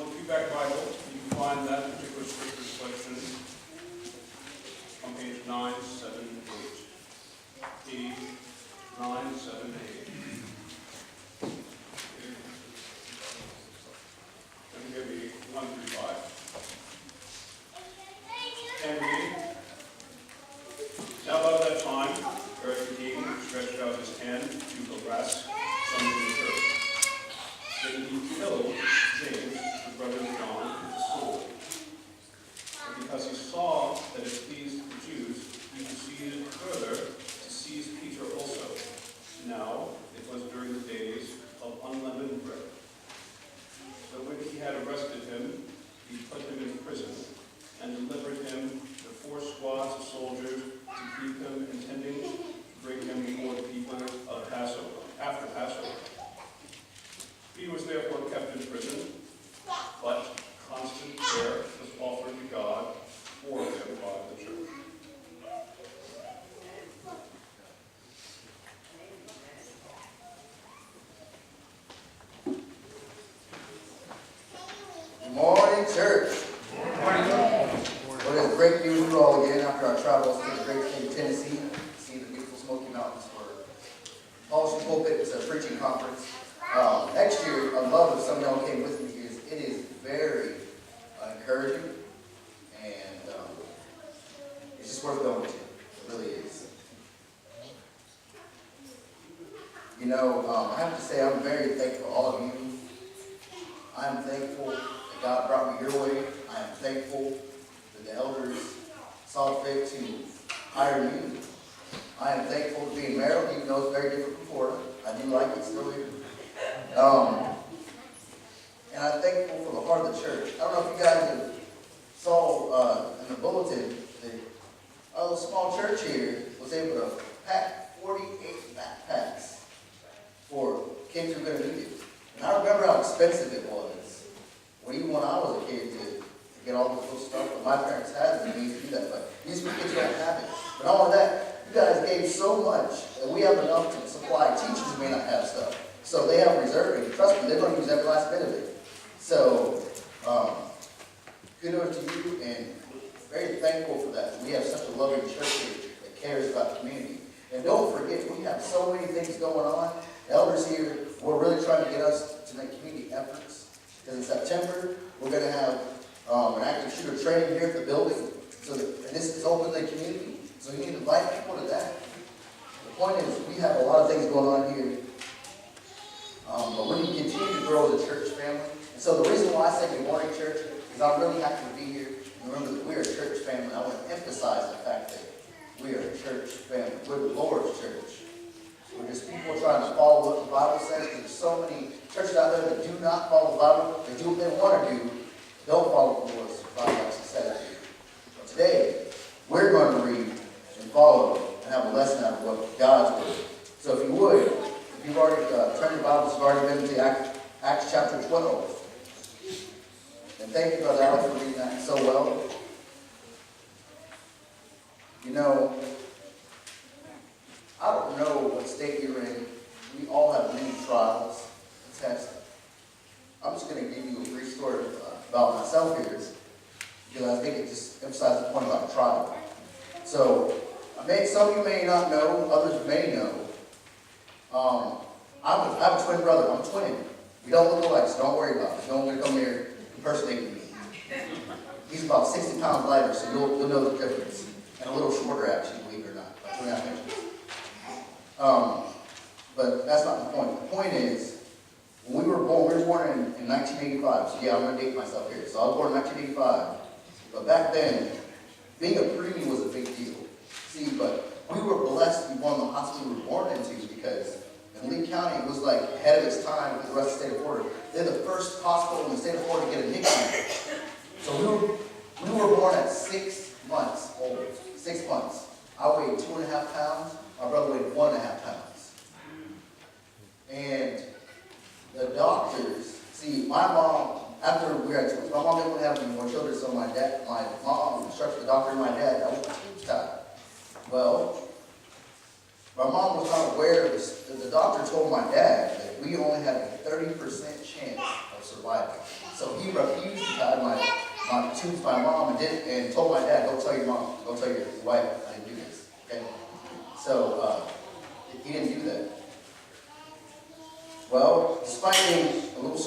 the feedback Bible, you can find that particular scripture selection on page 978. Page 978. And give me 1 through 5. And read. Now about that time, Herod the king stretched out his hand to harass some of the church. Then he killed James, the brother of John, with the sword. And because he saw that it pleased the Jews, he proceeded further to seize Peter also. Now it was during the days of unleavened bread. So when he had arrested him, he put him in prison and delivered him to 4 squads of soldiers to keep him, intending to bring him before the people of Passover, after Passover. He was therefore kept in prison, but constant prayer was offered to God for him by the church. Good morning, church. Good morning. Well, it's great to be with you all again after our travels to the great state of Tennessee, see the beautiful Smoky Mountains for Paul's Pulpit. It's a preaching conference. Next year, I'd love if some of y'all came with me, because it is very encouraging, and it's just worth going to. It really is. You know, I have to say I'm very thankful for all of you. I am thankful that God brought me your way. I am thankful that the elders saw fit to hire me. I am thankful to be in Maryland, even though it's very different from Florida. I do like it still here. And I'm thankful for the heart of the church. I don't know if you guys saw in the bulletin that a little small church here was able to pack 48 backpacks for kids who are going to need it. And I remember how expensive it was. Well, even when I was a kid, to get all this little stuff that my parents had, and we used to do that. But these kids don't have it. But all of that, you guys gave so much that we have enough to supply teachers who may not have stuff. So they have reserving. Trust me, they're going to use every last bit of it. So, kudos to you, and very thankful for that. We have such a loving church here that cares about the community. And don't forget, we have so many things going on. Elders here, we're really trying to get us to make community efforts. Because in September, we're going to have an active shooter training here at the building. And this is open to the community. So you need to invite people to that. The point is, we have a lot of things going on here. But we need to continue to grow as a church family. And so the reason why I say good morning, church, is I'm really happy to be here. And remember that we're a church family. I want to emphasize the fact that we are a church family. We're the Lord's church. We're just people trying to follow what the Bible says. There's so many churches out there that do not follow the Bible. They do what they want to do. Don't follow the Lord's Bible actually says to do. But today, we're going to read and follow and have a lesson out of what God's word. So if you would, if you've already turned your Bibles, you've already been to Acts chapter 12. And thank you, Brother Alex, for reading that so well. You know, I don't know what state you're in. We all have many trials and tests. I'm just going to give you a brief story about myself here, because I think it just emphasizes the point about trial. So, some of you may not know, others may know. I have a twin brother. I'm a twin. We don't look alike, so don't worry about it. Don't want to come here impersonating me. He's about 60 pounds lighter, so you'll know the difference. And a little shorter, actually, believe it or not, about 2.5 inches. But that's not the point. The point is, when we were born in 1985. So yeah, I'm going to date myself here. So I was born in 1985. But back then, being a preemie was a big deal. See, but we were blessed to be born in the hospital we were born into, because in Lee County, it was like ahead of its time with the rest of the state of Florida. They're the first hospital in the state of Florida to get a NICU. So we were born at 6 months old. 6 months. I weighed 2.5 pounds. My brother weighed 1.5 pounds. And the doctors, see, my mom, after we had twins, my mom didn't have any more children, so my mom instructed the doctor and my dad, that was a huge time. Well, my mom was not aware of this. The doctor told my dad that that we only had a 30% chance of surviving. So he refused to tie to my mom and told my dad, "Don't tell your mom, don't tell your wife I didn't do this." Okay? So he didn't do that. Well, despite being a little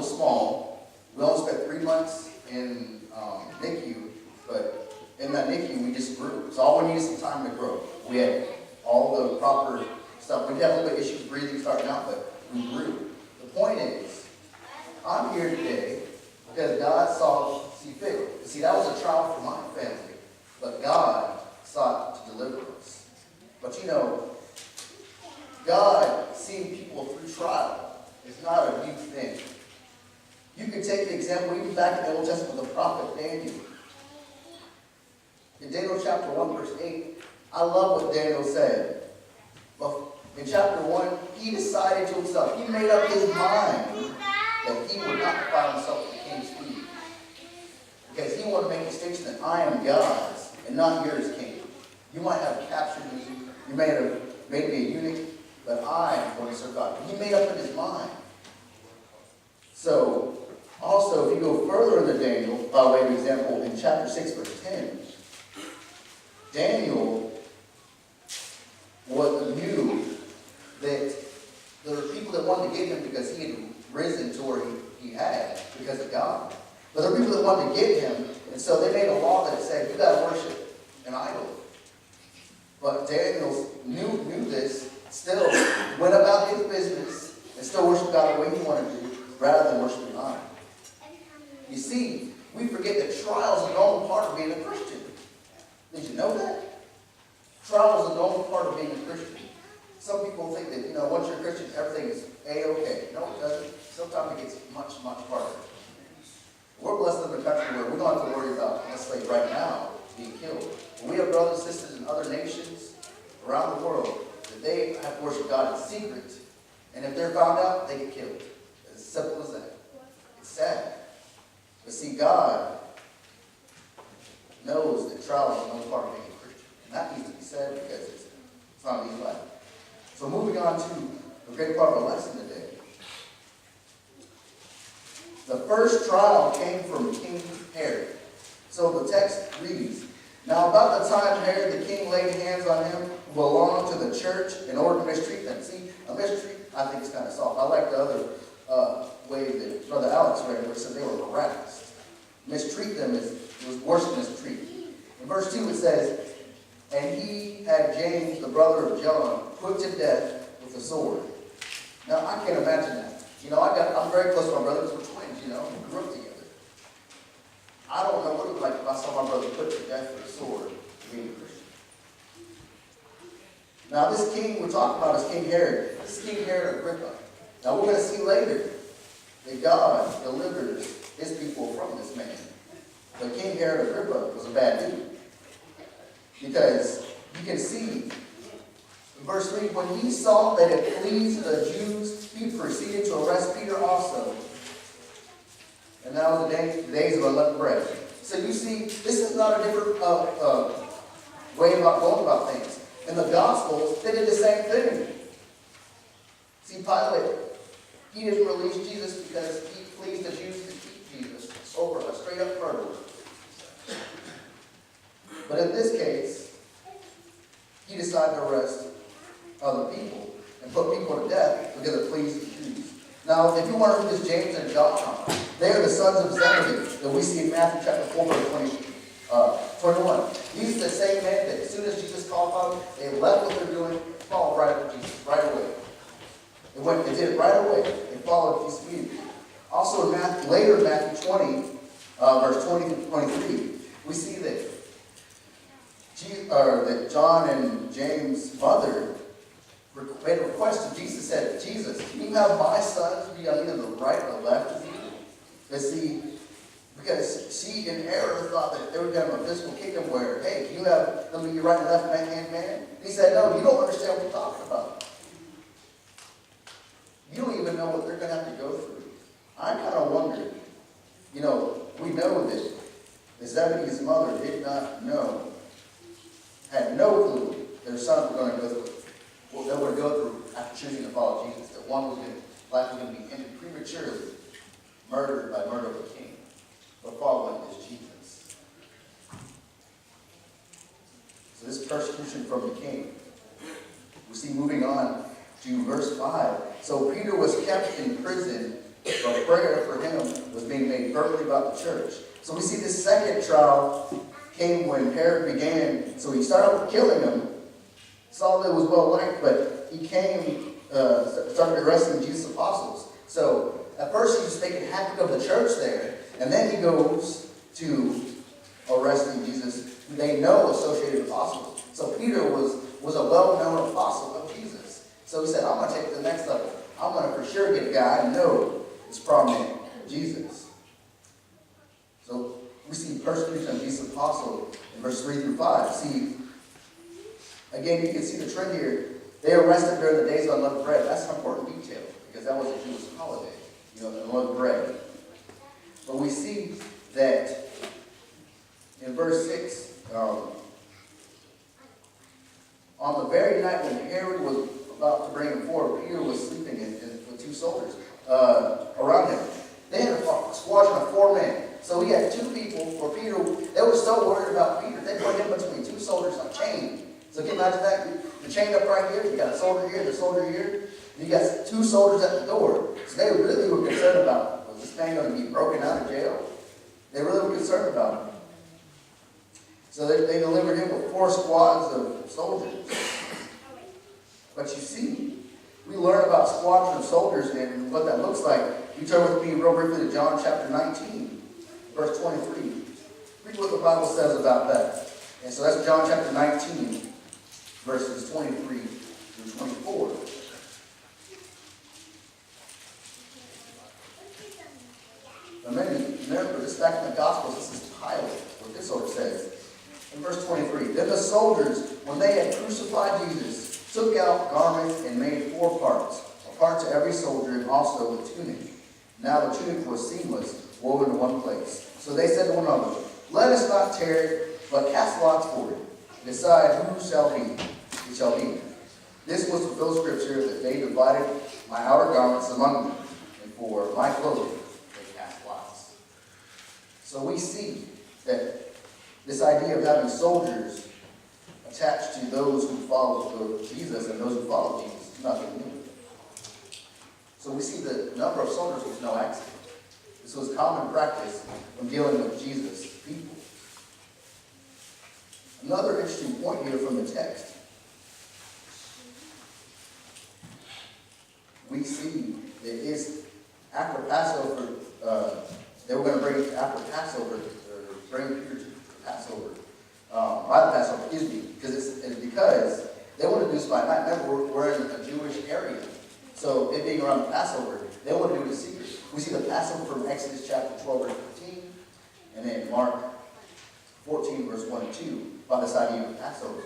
small, we only spent 3 months in NICU, but in that NICU we just grew. So all we needed some time to grow. We had all the proper stuff. We had a little bit of issues breathing starting out, but we grew. The point is, I'm here today because God saw fit. See, that was a trial for my family, but God sought to deliver us. But you know, God seeing people through trial is not a new thing. You can take the example even back in the Old Testament of the prophet Daniel. In Daniel chapter 1, verse 8, I love what Daniel said. Well, in chapter 1, he decided to himself, he made up his mind that he would not defile himself with the king's food. Because he wanted to make a distinction that I am God's and not yours, king. You might have captured me, you may have made me a eunuch, but I am going to serve God. He made up in his mind. So, also, if you go further into Daniel, by way of example, in chapter 6, verse 10, Daniel knew that there were people that wanted to get him because he had risen to where he had because of God. But there were people that wanted to get him, and so they made a law that said, you got to worship an idol. But Daniel knew this, still went about his business, and still worshiped God the way he wanted to, rather than worshiping an idol. You see, we forget that trials are a normal part of being a Christian. Did you know that? Trials are a normal part of being a Christian. Some people think that, once you're a Christian, everything is A-okay. No, it doesn't. Sometimes it gets much, much harder. We're blessed in a country where we don't have to worry about, necessarily right now, being killed. But we have brothers and sisters in other nations around the world that they have to worship God in secret. And if they're found out, they get killed. It's as simple as that. It's sad. But see, God knows that trials are no part of being a Christian. And that needs to be said because it's not an easy life. So moving on to a great part of our lesson today. The first trial came from King Herod. So the text reads, "Now about the time Herod the king laid hands on him who belonged to the church in order to mistreat them." See, a mistreat, I think, is kind of soft. I like the other way that Brother Alex read, where it said they were harassed. Mistreat them was worse than mistreat. In verse 2 it says, "And he had James, the brother of John, put to death with a sword." Now, I can't imagine that. I'm very close to my brothers. We're twins, we grew up together. I don't know what it would like if I saw my brother put to death with a sword being a Christian. Now, this king we're talking about is King Herod. This is King Herod Agrippa. Now, we're going to see later that God delivers his people from this man. But King Herod Agrippa was a bad dude. Because you can see in verse 3, when he saw that it pleased the Jews, he proceeded to arrest Peter also. And that was the days of unleavened bread. So you see, this is not a different way about going about things. In the Gospels, they did the same thing. See, Pilate, he didn't release Jesus because he pleased the Jews to keep Jesus over a straight-up murderer. But in this case, he decided to arrest other people and put people to death because it pleased the Jews. Now, if you wonder who this James and John are, they are the sons of Zebedee that we see in Matthew chapter 4, verse 21. These are the same men that as soon as Jesus called upon them, they left what they're doing, followed right after Jesus, right away. They did it right away. They followed Jesus immediately. Also, later in Matthew 20, verse 20 to 23, we see that John and James' mother made a request to Jesus, said, "Jesus, can you have my sons be on either the right or the left of you?" Because she in error thought that they would have a physical kingdom where, hey, can you have them be your right and left hand man? And he said, "No, you don't understand what we're talking about. You don't even know what they're going to have to go through." I kind of wondered, we know that Zebedee's mother did not know, had no clue their sons were going to go through what they were going to go through after choosing to follow Jesus. That one was going to life was going to be ended prematurely, murdered by murder of a king. But following is Jesus. So this persecution from the king. We see moving on to verse 5. So Peter was kept in prison, but prayer for him was being made firmly about the church. So we see this second trial came when Herod began. So he started with killing him. Saul was well liked, but he started arresting Jesus' apostles. So at first he was making havoc of the church there, and then he goes to arresting Jesus, who they know associated apostles. So Peter was a well-known apostle of Jesus. So he said, I'm going to take it to the next level. I'm going to for sure get a guy I know is prominent, Jesus. So we see persecution of Jesus' apostle in verse 3 through 5. See, again, you can see the trend here. They arrested during the days of unleavened bread. That's an important detail, because that was a Jewish holiday, unleavened bread. But we see that in verse 6, on the very night when Herod was about to bring him forward, Peter was sleeping with two soldiers around him. They had a squadron of 4 men. So he had 2 people for Peter. They were so worried about Peter, they put him between 2 soldiers on chain. So can you imagine that? You're chained up right here. You got a soldier here, the soldier here. And you got 2 soldiers at the door. So they really were concerned about, was this man going to be broken out of jail? They really were concerned about him. So they delivered him with 4 squads of soldiers. But you see, we learn about squadron of soldiers and what that looks like. You turn with me real briefly to John chapter 19, verse 23. Read what the Bible says about that. And so that's John chapter 19, verses 23 through 24. Now remember, this is back in the Gospels. This is Pilate, what this sort of says. In verse 23, then the soldiers, when they had crucified Jesus, took out garments and made 4 parts, a part to every soldier, and also a tunic. Now the tunic was seamless, woven in one place. So they said to one another, let us not tear it, but cast lots for it. Decide who shall be. It shall be. This was fulfilled scripture, that they divided my outer garments among them, and for my clothing they cast lots. So we see that this idea of having soldiers attached to those who follow Jesus and those who follow Jesus is nothing new. So we see the number of soldiers was no accident. This was common practice when dealing with Jesus' people. Another interesting point here from the text. We see that is after Passover, they were going to bring after Passover, bring Peter to Passover, by the Passover, excuse me, because they want to do this by night. Remember, we're in a Jewish area, so it being around the Passover, they want to do it in secret. We see the Passover from Exodus chapter 12, verse 15, and then Mark 14, verse 1 and 2, by this idea of Passover.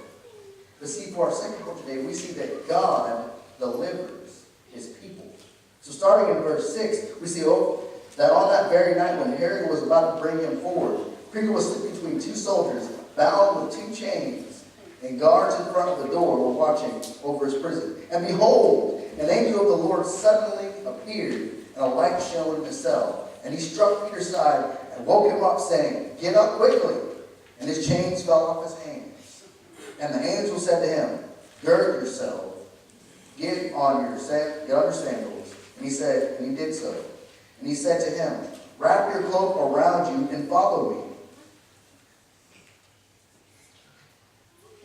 But see, for our second point today, we see that God delivers his people. So starting in verse 6, we see that on that very night when Herod was about to bring him forward, Peter was sleeping between 2 soldiers, bound with 2 chains, and guards in front of the door were watching over his prison. And behold, an angel of the Lord suddenly appeared, and a light shone in the cell. And he struck Peter's side and woke him up, saying, get up quickly. And his chains fell off his hands. And the angel said to him, gird yourself, get on your sandals. And he did so. And he said to him, wrap your cloak around you and follow me.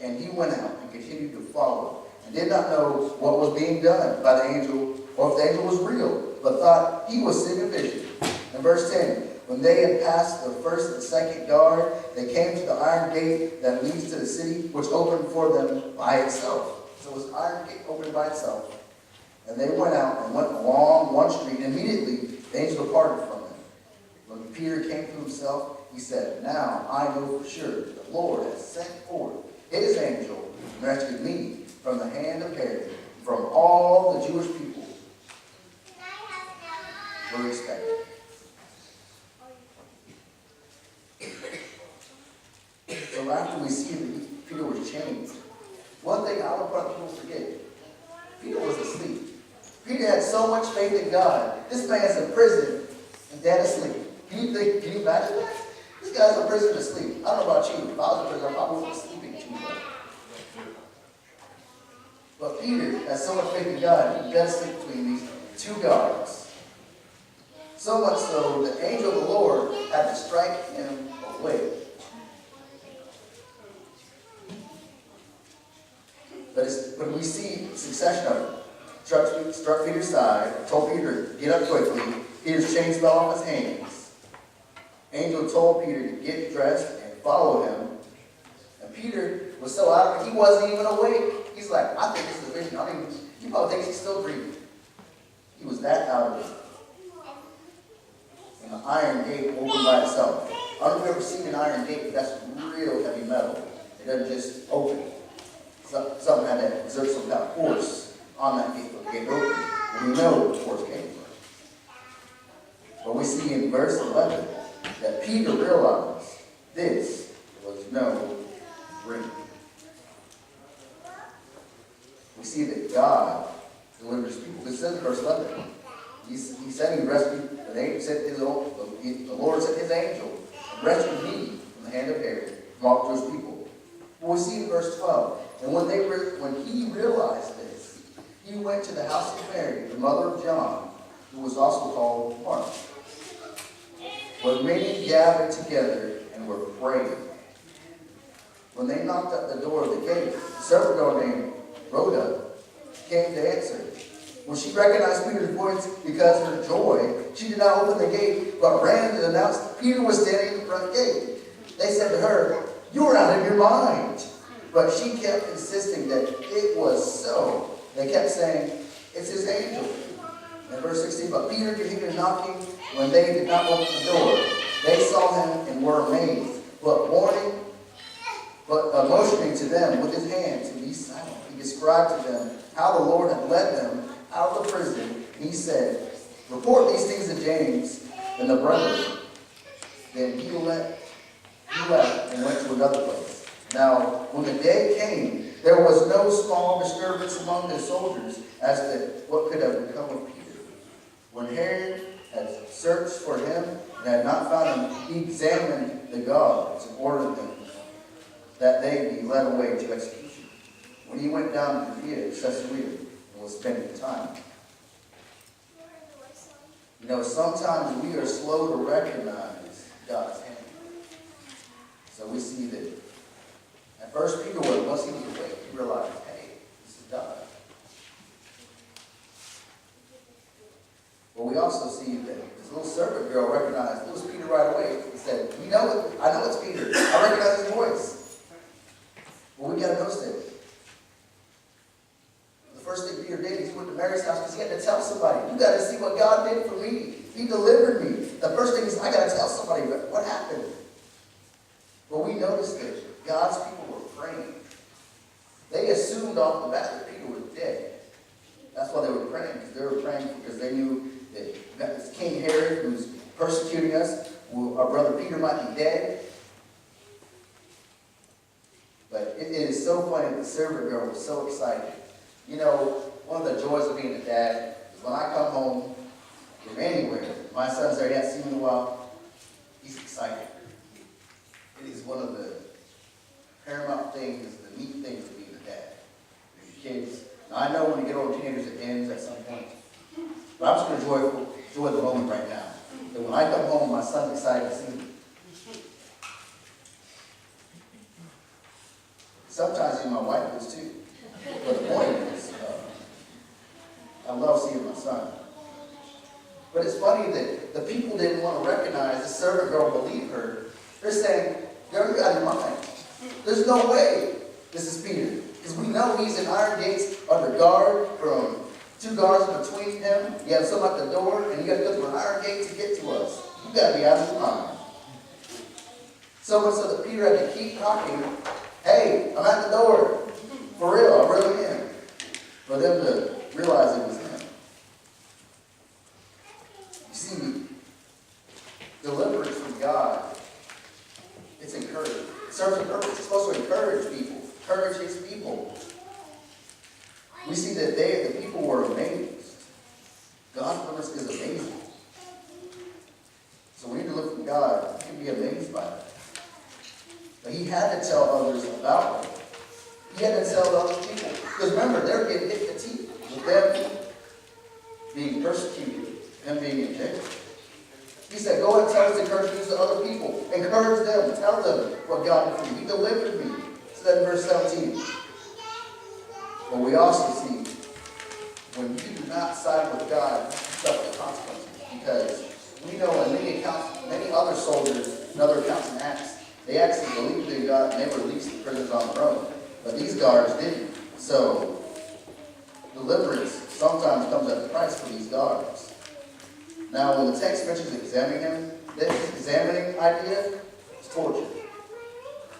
And he went out and continued to follow, and did not know what was being done by the angel, or if the angel was real, but thought he was seeing a vision. And verse 10, when they had passed the first and second guard, they came to the iron gate that leads to the city, which opened for them by itself. So it was an iron gate opened by itself. And they went out and went along one street, and immediately the angel departed from them. When Peter came to himself, he said, now I know for sure that the Lord has sent forth his angel and rescued me from the hand of Herod, from all the Jewish people were expected. So after we see that Peter was chained, one thing I don't want people to forget, Peter was asleep. Peter had so much faith in God. This man's in prison and dead asleep. Can you imagine that? This guy's in prison asleep. I don't know about you. If I was in prison, I probably wouldn't be sleeping too much. But Peter has so much faith in God, he does sleep between these two guards. So much so, the angel of the Lord had to strike him awake. But we see a succession of it. Struck Peter's side, told Peter to get up quickly. Peter's chains fell off his hands. Angel told Peter to get dressed and follow him. And Peter was so out of it, he wasn't even awake. He's like, I think this is a vision. He probably thinks he's still breathing. He was that out of it. And the iron gate opened by itself. I don't know if you've ever seen an iron gate, but that's real heavy metal. It doesn't just open. Something had to exert some kind of force on that gate for the gate to open. And we know where the force came from. But we see in verse 11 that Peter realized this was no dream. We see that God delivers people. This says in verse 11. He said he rescued, the Lord sent his angel and rescued me from the hand of Herod, from all those people. But we see in verse 12, and when he realized this, he went to the house of Mary, the mother of John, who was also called Mark, where many gathered together and were praying. When they knocked at the door of the gate, a servant girl named Rhoda came to answer. When she recognized Peter's voice because of her joy, she did not open the gate, but ran and announced Peter was standing in the front gate. They said to her, "You are out of your mind." But she kept insisting that it was so. They kept saying, "It's his angel." In verse 16, but Peter continued knocking. When they did not open the door, they saw him and were amazed. But motioning to them with his hand to be silent, he described to them how the Lord had led them out of the prison. He said, "Report these things to James and the brethren." Then he left and went to another place. Now, when the day came, there was no small disturbance among the soldiers as to what could have become of Peter. When Herod had searched for him and had not found him, he examined the guards and ordered them that they be led away to execution. When he went down to Caesarea and was spending time. You know, sometimes we are slow to recognize God's hand. So we see that at first Peter, once he was awake, he realized, hey, this is God. But we also see that this little servant girl recognized it was Peter right away. He said, "You know it? I know it's Peter. I recognize his voice." Well, we got to notice it. The first thing Peter did, he went to Mary's house because he had to tell somebody. You got to see what God did for me. He delivered me. The first thing is, I got to tell somebody what happened. But we noticed that God's people were praying. They assumed off the bat that Peter was dead. That's why they were praying, because they were praying because they knew that this King Herod, who's persecuting us, our brother Peter might be dead. But it is so funny that the servant girl was so excited. You know, one of the joys of being a dad is when I come home from anywhere, my son's there, he hasn't seen me in a while, he's excited. It is one of the paramount things, the neat things of being a dad. Your kids. Now, I know when you get older teenagers, it ends at some point. But I'm just going to enjoy the moment right now. That when I come home, my son's excited to see me. Sometimes even my wife is too. But the point is, I love seeing my son. But it's funny that the people didn't want to recognize the servant girl believe her. They're saying, "Girl, you're out of your mind. There's no way this is Peter. Because we know he's in iron gates under guard from 2 guards between him. You have someone at the door, and you got to go through an iron gate to get to us. You got to be out of your mind." So much so that Peter had to keep talking. "Hey, I'm at the door. For real, I really am." For them to realize it was him. You see, deliverance from God, it's encouraging. It serves a purpose. It's supposed to encourage people. Encourage his people. We see that the people were amazed. God's deliverance is amazing. So we need to look for God. We can be amazed by it. But he had to tell others about it. He had to tell other people. Because remember, they're getting hit the teeth with them being persecuted and being in jail. He said, go and tell his encouragement to other people. Encourage them. Tell them what God did for you. He delivered me. Said in verse 17. But we also see, when you do not side with God, you suffer consequences. Because we know in many accounts, many other soldiers and other accounts in Acts, they actually believed in God and they were released the prisoners on their own. But these guards didn't. So, deliverance sometimes comes at a price for these guards. Now, when the text mentions examining him, this examining idea is torture.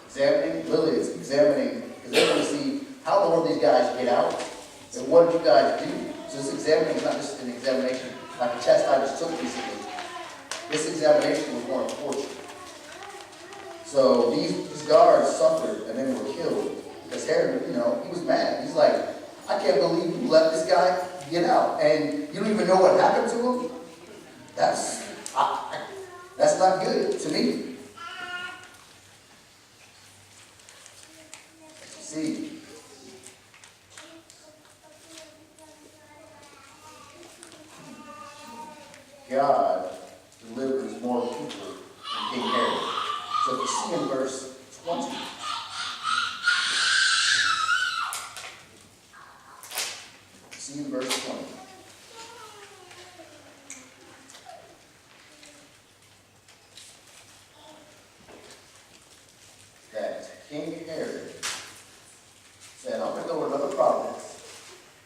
Examining, literally, it's examining, because they want to see how in the world these guys get out, and what did you guys do? So this examining is not just an examination like a test I just took recently. This examination was more of torture. So these guards suffered and then were killed. Because Herod, he was mad. He's like, I can't believe you let this guy get out. And you don't even know what happened to him? That's not good to me. See, God delivers more people than King Herod. So if you see in verse 20, see in verse 20. That King Herod said, I'm going to go to another province,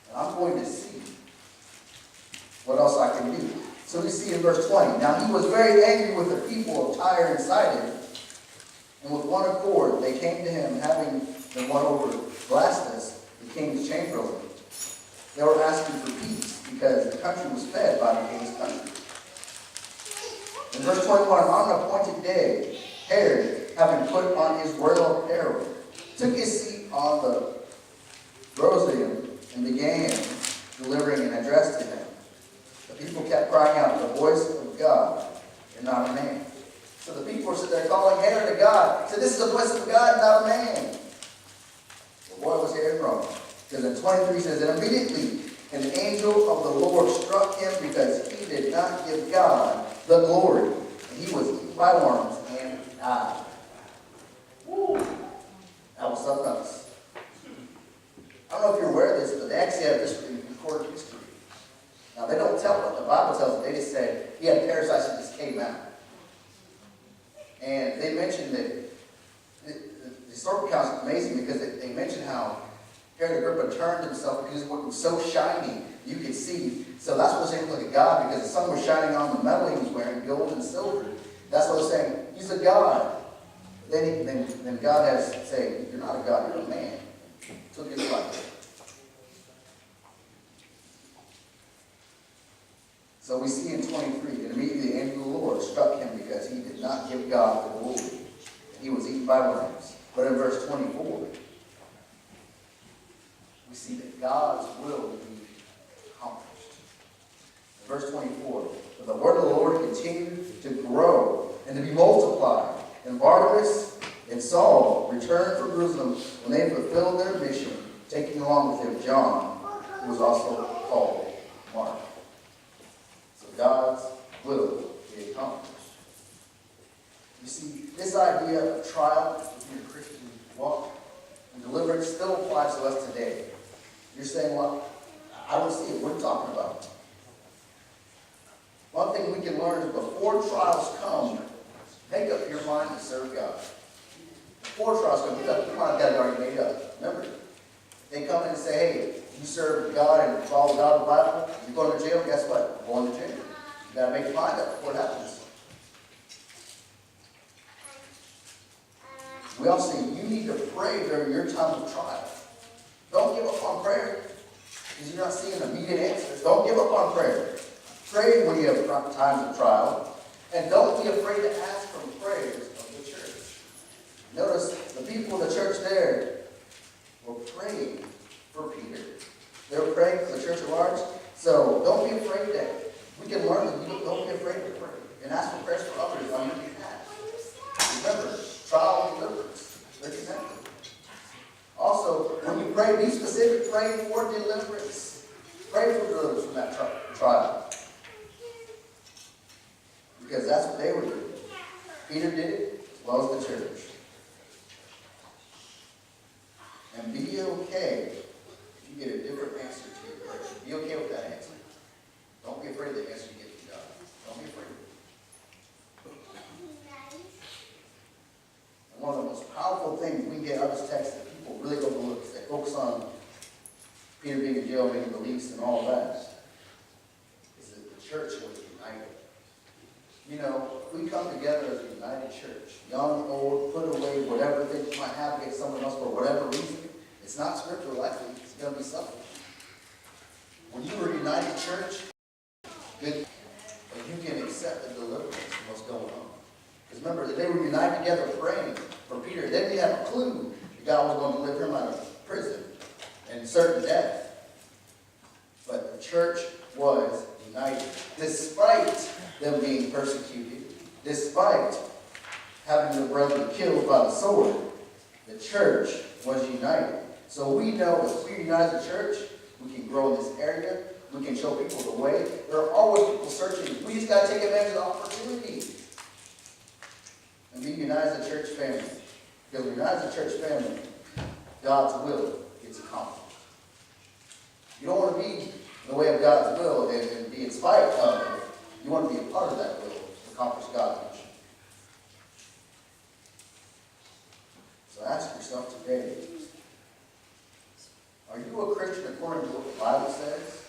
and I'm going to see what else I can do. So we see in verse 20. Now he was very angry with the people of Tyre and Sidon, and with one accord they came to him, having been won over Blastus, the king's chamberlain. They were asking for peace, because the country was fed by the king's country. In verse 21, on an appointed day, Herod, having put on his royal apparel, took his seat on the proselyum and began delivering an address to them. The people kept crying out, the voice of God and not a man. So the people were sitting there calling Herod a God. So this is the voice of God, not a man. But boy, was Herod wrong. Because in 23 says, and immediately an angel of the Lord struck him because he did not give God the glory. And he was eaten by worms and died. Woo. That was something else. I don't know if you're aware of this, but they actually have this in recorded history. Now, they don't tell what the Bible tells us. They just say he had parasites that just came out. And they mentioned that the historical account is amazing because they mention how Herod Agrippa turned himself because it was so shiny you could see. So that's what they're saying, look at God, because the sun was shining on the metal he was wearing, gold and silver. That's what they're saying. He's a God. Then God has to say, you're not a God, you're a man. Took his life. So we see in 23, and immediately the angel of the Lord struck him because he did not give God the glory. He was eaten by worms. But in verse 24, we see that God's will be accomplished. In verse 24, but the word of the Lord continued to grow and to be multiplied. And Barnabas and Saul returned from Jerusalem when they fulfilled their mission, taking along with them John, who was also called Mark. So God's will be accomplished. You see, this idea of trial in your Christian walk and deliverance still applies to us today. You're saying, well, I don't see it. What are you talking about? One thing we can learn is before trials come, make up your mind to serve God. Before trials come, make up your mind. God's already made up. Remember, they come in and say, hey, you serve God and follow God in the Bible, you're going to jail, guess what? You're going to jail. You got to make your mind up before it happens. We also say you need to pray during your time of trial. Don't give up on prayer because you're not seeing immediate answers. Don't give up on prayer. Pray when you have times of trial. And don't be afraid to ask for prayers of the church. Notice the people in the church there were praying for Peter. They were praying for the church at large. So don't be afraid to pray, be specific, pray for deliverance. Pray for deliverance from that trial. Because that's what they were doing. Peter did it, as well as the church. And be okay if you get a different answer to your prayer. Be okay with that answer. Don't be afraid of the answer you get from God. Don't be afraid. And one of the most powerful things we get out of this text that people really overlook is they focus on Peter being in jail, making beliefs, and all that, is that the church was united. You know, if we come together as a united church, young, old, put away whatever things you might have against someone else for whatever reason, it's not scriptural likely, it's going to be something. When you are a united church, good, but you can accept the deliverance from what's going on. Because remember, they were united together praying for Peter. They didn't have a clue that God was going to deliver him out of prison and certain death. But the church was united. Despite them being persecuted, despite having their brother killed by the sword, the church was united. So we know if we unite as a church, we can grow in this area. We can show people the way. There are always people searching. We just got to take advantage of the opportunity and be united as a church family. Because when we're united as a church family, God's will gets accomplished. You don't want to be in the way of God's will and be in spite of it. You want to be a part of that will to accomplish God's mission. So ask yourself today, are you a Christian according to what the Bible says?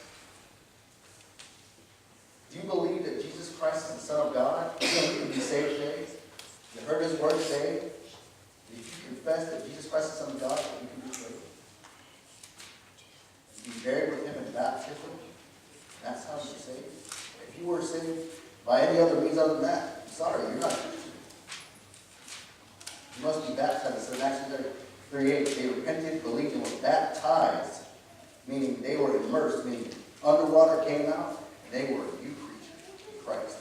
Do you believe that Jesus Christ is the Son of God? You know you can be saved today? You heard His word say, if you confess that Jesus Christ is the Son of God, you can be saved. Be buried with Him in baptism. That's how you're saved. If you were saved by any other means other than that, I'm sorry, you're not a Christian. You must be baptized. It says in Acts 38, they repented, believed, and were baptized, meaning they were immersed, meaning underwater came out, and they were a new creature in Christ.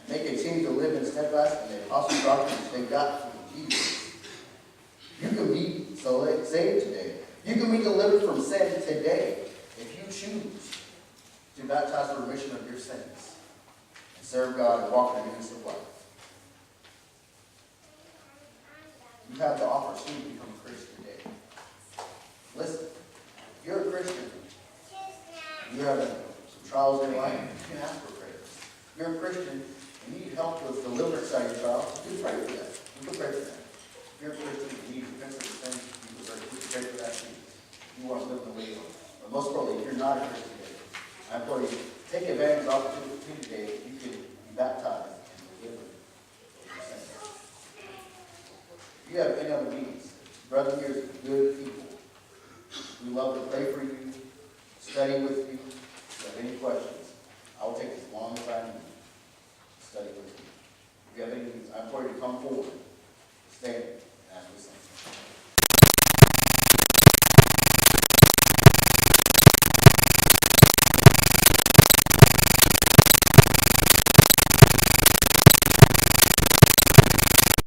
And they continue to live in steadfast in the apostles' doctrine which they got from Jesus. You can be saved today. You can be delivered from sin today if you choose to baptize for remission of your sins and serve God and walk in the newness of life. You have the opportunity to become a Christian today. Listen, if you're a Christian, you're having some trials in your life, you can ask for prayer. If you're a Christian and you need help with deliverance out of your trials, you can pray for that. You can pray for that. If you're a Christian and you need repentance of sins, you can pray for that too. You want to live in the way of it. But most probably, if you're not a Christian today, I implore you, take advantage of the opportunity today that you can be baptized and delivered of your sins. If you have any other needs, brother here is good people. We love to pray for you, study with you. If you have any questions, I will take as long as I need to study with you. If you have any needs, I implore you to come forward. Stand.